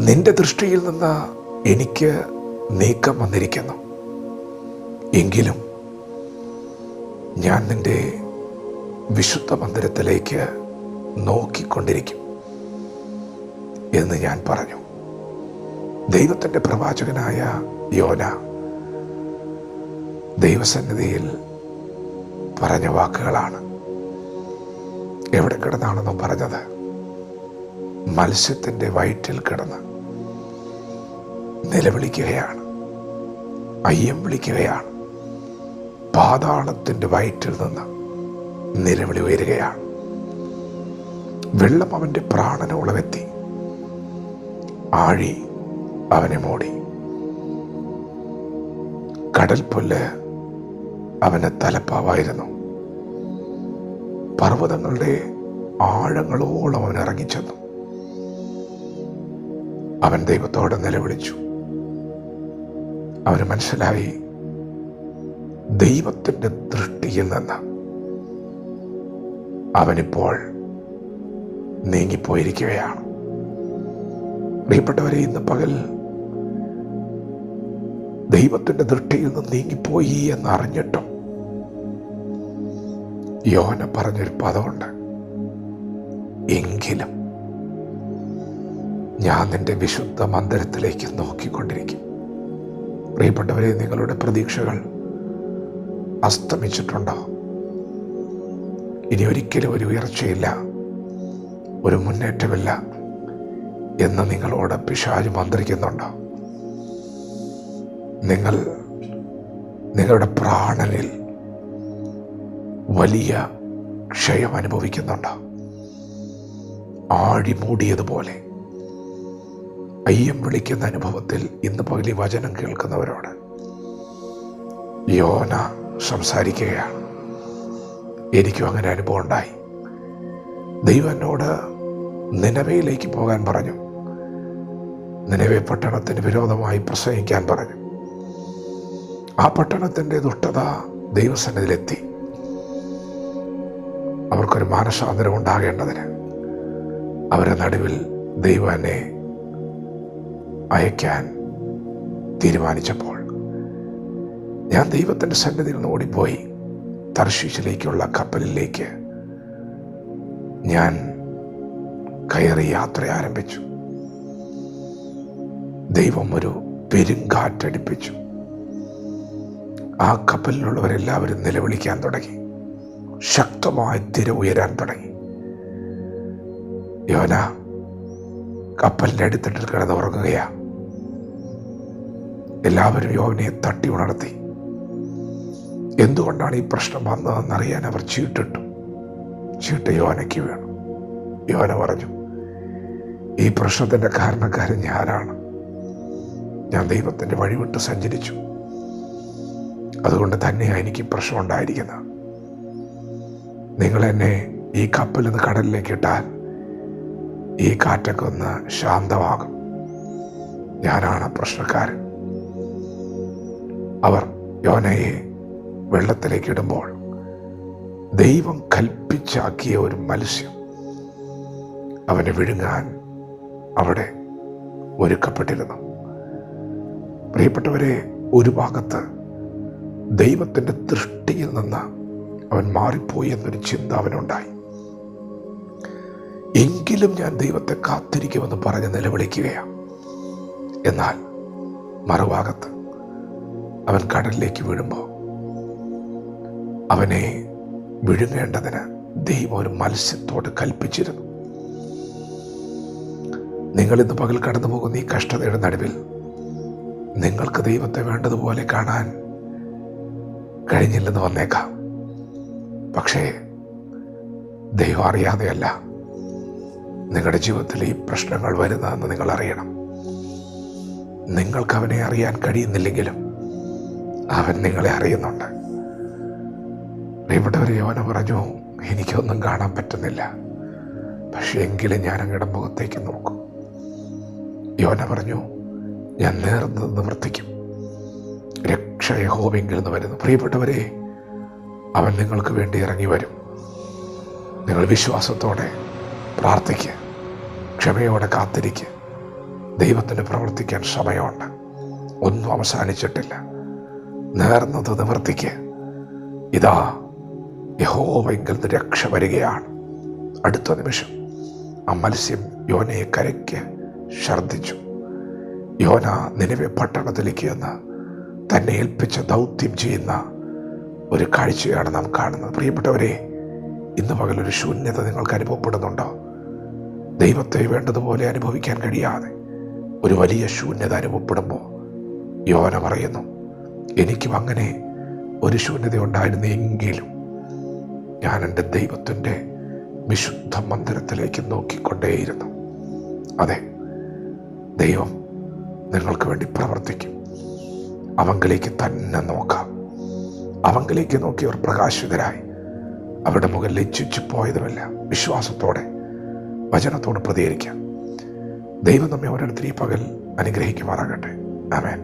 നിന്റെ ദൃഷ്ടിയിൽ നിന്ന് എനിക്ക് നീക്കം വന്നിരിക്കുന്നു. എങ്കിലും ഞാൻ നിന്റെ വിശുദ്ധ മന്ദിരത്തിലേക്ക് നോക്കിക്കൊണ്ടിരിക്കും എന്ന് ഞാൻ പറഞ്ഞു. ദൈവത്തിൻ്റെ പ്രവാചകനായ യോന ദൈവസന്നിധിയിൽ പറഞ്ഞ വാക്കുകളാണ്. എവിടെ കിടന്നാണെന്നോ പറഞ്ഞത്? മത്സ്യത്തിൻ്റെ വയറ്റിൽ കിടന്ന് നിലവിളിക്കുകയാണ്, അയ്യം വിളിക്കുകയാണ്. പാതാളത്തിൻ്റെ വയറ്റിൽ നിന്ന് നിലവിളി ഉയരുകയാണ്. വെള്ളം അവൻ്റെ പ്രാണനോളമെത്തി, ആഴി അവനെ മൂടി. കടൽപ്പുല്ല് അവന് തലപ്പാവായിരുന്നു. പർവ്വതങ്ങളുടെ ആഴങ്ങളോളം അവൻ ഇറങ്ങിച്ചെന്നു. അവൻ ദൈവത്തോട് നിലവിളിച്ചു. അവന് മനസ്സിലായി, ദൈവത്തിൻ്റെ ദൃഷ്ടിയിൽ നിന്ന് അവനിപ്പോൾ നീങ്ങിപ്പോയിരിക്കുകയാണ്. പ്രിയപ്പെട്ടവരെ, ഇന്ന് പകൽ ദൈവത്തിൻ്റെ ദൃഷ്ടിയിൽ നിന്ന് നീങ്ങിപ്പോയി എന്നറിഞ്ഞിട്ടും യോന പറഞ്ഞൊരു പദമുണ്ട്, എങ്കിലും ഞാൻ നിന്റെ വിശുദ്ധ മന്ദിരത്തിലേക്ക് നോക്കിക്കൊണ്ടിരിക്കും. പ്രിയപ്പെട്ടവരെ, നിങ്ങളുടെ പ്രതീക്ഷകൾ അസ്തമിച്ചിട്ടുണ്ടോ? ഇനി ഒരിക്കലും ഒരു ഉയർച്ചയില്ല, ഒരു മുന്നേറ്റമില്ല എന്ന് നിങ്ങളോട് പിശാച് മന്ത്രിക്കുന്നുണ്ടോ? നിങ്ങൾ നിങ്ങളുടെ പ്രാണനിൽ വലിയ ക്ഷയം അനുഭവിക്കുന്നുണ്ടോ? ആഴി മൂടിയതുപോലെ അയ്യം വിളിക്കുന്ന അനുഭവത്തിൽ ഇന്ന് പകൽ ഈ വചനം കേൾക്കുന്നവരോട് യോന സംസാരിക്കുകയാണ്. എനിക്കും അങ്ങനെ അനുഭവം ഉണ്ടായി. ദൈവം എന്നോട് നിനവയിലേക്ക് പോകാൻ പറഞ്ഞു. നിനവെ പട്ടണത്തിന് വിരോധമായി പ്രസംഗിക്കാൻ പറഞ്ഞു. ആ പട്ടണത്തിൻ്റെ ദുഷ്ടത ദൈവസന്നിധിയിലെത്തി. അവർക്കൊരു മാനസാന്തരം ഉണ്ടാകേണ്ടതിന് അവരുടെ നടുവിൽ ദൈവം എന്നെ അയക്കാൻ തീരുമാനിച്ചപ്പോൾ ഞാൻ ദൈവത്തിൻ്റെ സന്നിധിയിൽ നിന്ന് ഓടിപ്പോയി തർശീശിലേക്കുള്ള കപ്പലിലേക്ക് ഞാൻ കയറി യാത്ര ആരംഭിച്ചു. ദൈവം ഒരു പെരുങ്കാറ്റടിപ്പിച്ചു. ആ കപ്പലിലുള്ളവരെല്ലാവരും നിലവിളിക്കാൻ തുടങ്ങി. ശക്തമായ തിര ഉയരാൻ തുടങ്ങി. യോന കപ്പലിൻ്റെ അടിത്തട്ടിൽ കിടന്നുറങ്ങുകയാ. എല്ലാവരും യോവനെ തട്ടി ഉണർത്തി. എന്തുകൊണ്ടാണ് ഈ പ്രശ്നം വന്നതെന്നറിയാൻ അവർ ചീട്ടിട്ടു. ചീട്ട് യോനയ്ക്ക് വീണു. യോന പറഞ്ഞു, ഈ പ്രശ്നത്തിൻ്റെ കാരണക്കാരൻ ഞാനാണ്. ഞാൻ ദൈവത്തിൻ്റെ വഴിവിട്ട് സഞ്ചരിച്ചു. അതുകൊണ്ട് തന്നെയാണ് എനിക്ക് പ്രശ്നം ഉണ്ടായിരിക്കുന്നത്. നിങ്ങളെന്നെ ഈ കപ്പലിൽ നിന്ന് കടലിലേക്ക് ഇട്ടാൽ ഈ കാറ്റൊക്കെ ഒന്ന് ശാന്തമാകും. ഞാനാണ് പ്രശ്നക്കാരൻ. അവർ യോനയെ വെള്ളത്തിലേക്ക് ഇടുമ്പോൾ ദൈവം കൽപ്പിച്ചാക്കിയ ഒരു മത്സ്യം അവനെ വിഴുങ്ങാൻ അവിടെ ഒരുക്കപ്പെട്ടിരുന്നു. പ്രിയപ്പെട്ടവരെ, ഒരു ഭാഗത്ത് ദൈവത്തിൻ്റെ ദൃഷ്ടിയിൽ നിന്ന് അവൻ മാറിപ്പോയി എന്നൊരു ചിന്ത അവനുണ്ടായി. എങ്കിലും ഞാൻ ദൈവത്തെ കാത്തിരിക്കുമെന്ന് പറഞ്ഞ് നിലവിളിക്കുകയാണ്. എന്നാൽ മറുഭാഗത്ത് അവൻ കടലിലേക്ക് വീഴുമ്പോൾ അവനെ വിഴുങ്ങേണ്ടതിന് ദൈവം ഒരു മത്സ്യത്തോട് കൽപ്പിച്ചിരുന്നു. നിങ്ങളിന്ന് പകൽ കടന്നു പോകുന്ന ഈ കഷ്ടതയുടെ നടുവിൽ നിങ്ങൾക്ക് ദൈവത്തെ വേണ്ടതുപോലെ കാണാൻ കഴിഞ്ഞില്ലെന്ന് വന്നേക്കാം. പക്ഷേ ദൈവം അറിയാതെയല്ല നിങ്ങളുടെ ജീവിതത്തിൽ ഈ പ്രശ്നങ്ങൾ വരുന്നതെന്ന് നിങ്ങൾ അറിയണം. നിങ്ങൾക്ക് അവനെ അറിയാൻ കഴിയുന്നില്ലെങ്കിലും അവൻ നിങ്ങളെ അറിയുന്നുണ്ട്. പ്രിയപ്പെട്ടവരെ, യോന പറഞ്ഞു, എനിക്കൊന്നും കാണാൻ പറ്റുന്നില്ല, പക്ഷെ എങ്കിലും ഞാൻ അങ്ങയുടെ മുഖത്തേക്ക് നോക്കും. യോന പറഞ്ഞു, ഞാൻ നേർന്ന് നിവർത്തിക്കും, രക്ഷ യഹോവയെങ്കിൽ നിന്ന് വരുന്നു. പ്രിയപ്പെട്ടവരെ, അവൻ നിങ്ങൾക്ക് വേണ്ടി ഇറങ്ങി വരും. നിങ്ങൾ വിശ്വാസത്തോടെ പ്രാർത്ഥിക്കുക, ക്ഷമയോടെ കാത്തിരിക്കുക. ദൈവത്തിന് പ്രവർത്തിക്കാൻ സമയമുണ്ട്. ഒന്നും അവസാനിച്ചിട്ടില്ല. നേർന്നത് നിവർത്തിക്ക്. ഇതാ യഹോവയെങ്കിൽ നിന്ന് രക്ഷ വരികയാണ്. അടുത്ത നിമിഷം ആ മത്സ്യം യോനയെ കരയ്ക്ക് ഛർദ്ദിച്ചു. യോന നിനിവെ പട്ടണത്തിലേക്ക് എന്ന് തന്നെ ഏൽപ്പിച്ച ദൗത്യം ചെയ്യുന്ന ഒരു കാഴ്ചയാണ് നാം കാണുന്നത്. പ്രിയപ്പെട്ടവരെ, ഇന്ന് പകലൊരു ശൂന്യത നിങ്ങൾക്ക് അനുഭവപ്പെടുന്നുണ്ടോ? ദൈവത്തെ വേണ്ടതുപോലെ അനുഭവിക്കാൻ കഴിയാതെ ഒരു വലിയ ശൂന്യത അനുഭവപ്പെടുമ്പോൾ യോന പറയുന്നു, എനിക്കും അങ്ങനെ ഒരു ശൂന്യത ഉണ്ടായിരുന്നു എങ്കിലും ഞാൻ എൻ്റെ ദൈവത്തിൻ്റെ വിശുദ്ധ മന്ദിരത്തിലേക്ക് നോക്കിക്കൊണ്ടേയിരുന്നു. അതെ, ദൈവം നിങ്ങൾക്ക് വേണ്ടി പ്രവർത്തിക്കും. അവങ്കിലേക്ക് തന്നെ നോക്കാം. അവങ്കിലേക്ക് നോക്കിയവർ പ്രകാശിതരായി അവരുടെ മുഖം ലജ്ജിച്ചു പോയതുമല്ല. വിശ്വാസത്തോടെ വചനത്തോട് പ്രതികരിക്കാം. ദൈവം നമ്മെ ഓരോരുത്തരും ഈ പകൽ അനുഗ്രഹിക്കുമാറാകട്ടെ. ആമേൻ.